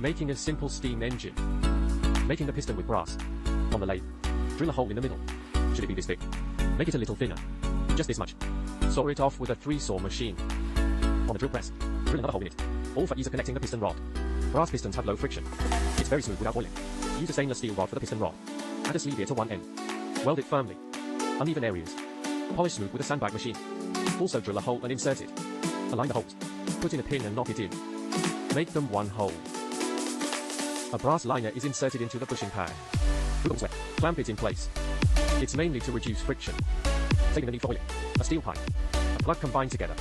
Making a simple steam engine. Making the piston with brass. On the lathe, drill a hole in the middle. Should it be this big? Make it a little thinner. Just this much. Saw it off with a 3-saw machine. On the drill press, drill another hole in it. All for ease of connecting the piston rod. Brass pistons have low friction. It's very smooth without oiling. Use a stainless steel rod for the piston rod. Add a sleeve here to one end. Weld it firmly. Uneven areas. Polish smooth with a sandbag machine. Also drill a hole and insert it. Align the holes. Put in a pin and knock it in. Make them one hole. A brass liner is inserted into the bushing pad. Clamp it in place. It's mainly to reduce friction. Saving the need for oiling. A steel pipe. A plug combined together.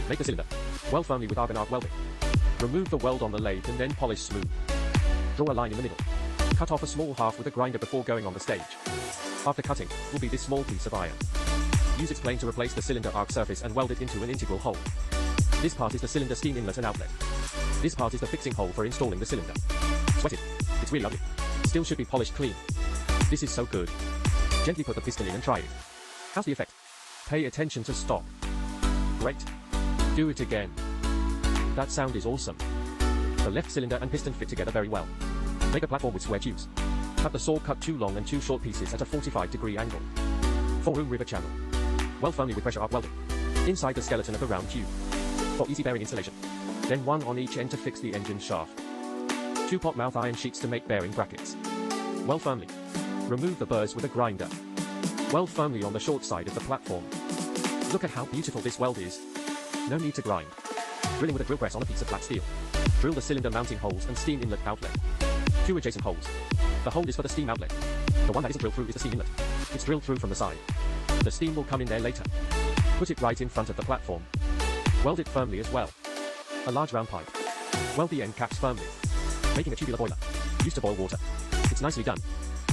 Make the cylinder. Weld firmly with arc and arc welding. Remove the weld on the lathe and then polish smooth. Draw a line in the middle. Cut off a small half with a grinder before going on the stage. After cutting, will be this small piece of iron. Use its plane to replace the cylinder arc surface and weld it into an integral hole. This part is the cylinder steam inlet and outlet. This part is the fixing hole for installing the cylinder. Sweat it. It's really ugly. Still should be polished clean. This is so good. Gently put the piston in and try it. How's the effect? Pay attention to stop. Great. Do it again. That sound is awesome. The left cylinder and piston fit together very well. Make a platform with square tubes. Have the saw cut 2 long and 2 short pieces at a 45-degree angle. 4-room river channel. Weld firmly with pressure arc welding. Inside the skeleton of the round tube. For easy bearing installation. Then one on each end to fix the engine shaft. 2 pot mouth iron sheets to make bearing brackets. Weld firmly. Remove the burrs with a grinder. Weld firmly on the short side of the platform. Look at how beautiful this weld is. No need to grind. Drilling with a drill press on a piece of flat steel. Drill the cylinder mounting holes and steam inlet outlet. 2 adjacent holes. The hole is for the steam outlet. The one that isn't drilled through is the steam inlet. It's drilled through from the side. The steam will come in there later. Put it right in front of the platform. Weld it firmly as well. A large round pipe. Weld the end caps firmly. Making a tubular boiler. Used to boil water. It's nicely done.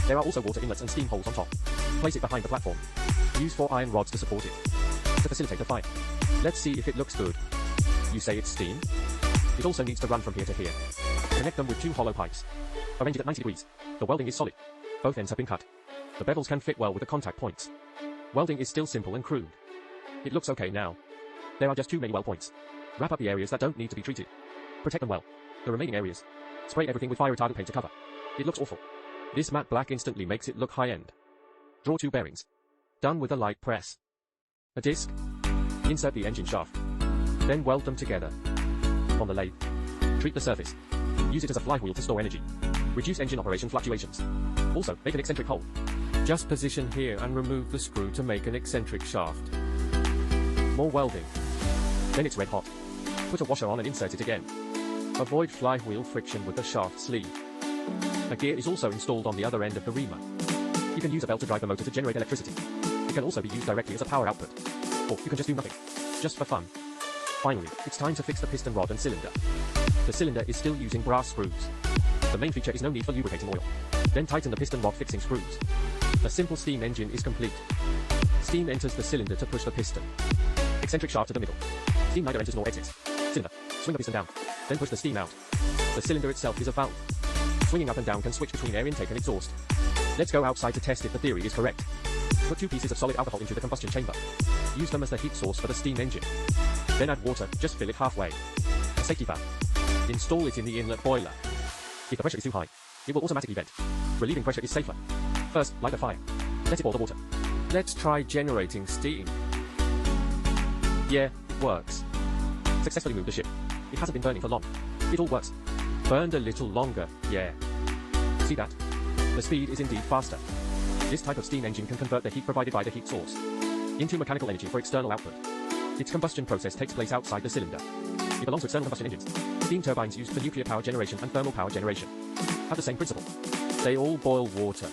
There are also water inlets and steam holes on top. Place it behind the platform. Use 4 iron rods to support it. To facilitate the fire. Let's see if it looks good. You say it's steam? It also needs to run from here to here. Connect them with 2 hollow pipes. Arrange it at 90 degrees. The welding is solid. Both ends have been cut. The bevels can fit well with the contact points. Welding is still simple and crude. It looks okay now. There are just too many weld points. Wrap up the areas that don't need to be treated. Protect them well. The remaining areas. Spray everything with fire retardant paint to cover. It looks awful. This matte black instantly makes it look high-end. Draw 2 bearings. Done with a light press. A disc. Insert the engine shaft. Then weld them together. On the lathe. Treat the surface. Use it as a flywheel to store energy. Reduce engine operation fluctuations. Also, make an eccentric hole. Just position here and remove the screw to make an eccentric shaft. More welding. Then it's red hot. Put a washer on and insert it again. Avoid flywheel friction with the shaft sleeve. A gear is also installed on the other end of the reamer. You can use a belt to drive the motor to generate electricity. It can also be used directly as a power output. Or you can just do nothing. Just for fun. Finally, it's time to fix the piston rod and cylinder. The cylinder is still using brass screws. The main feature is no need for lubricating oil. Then tighten the piston rod fixing screws. A simple steam engine is complete. Steam enters the cylinder to push the piston. Eccentric shaft to the middle. Steam neither enters nor exits. Cylinder. Swing the piston down. Then push the steam out. The cylinder itself is a valve. Swinging up and down can switch between air intake and exhaust. Let's go outside to test if the theory is correct. Put 2 pieces of solid alcohol into the combustion chamber. Use them as the heat source for the steam engine. Then add water, just fill it halfway. A safety valve. Install it in the inlet boiler. If the pressure is too high, it will automatically vent. Relieving pressure is safer. First, light a fire. Let it boil the water. Let's try generating steam. Yeah, it works. Successfully moved the ship. It hasn't been burning for long. It all works. Burned a little longer, yeah. See that? The speed is indeed faster. This type of steam engine can convert the heat provided by the heat source into mechanical energy for external output. Its combustion process takes place outside the cylinder. It belongs to external combustion engines. Steam turbines used for nuclear power generation and thermal power generation have the same principle. They all boil water.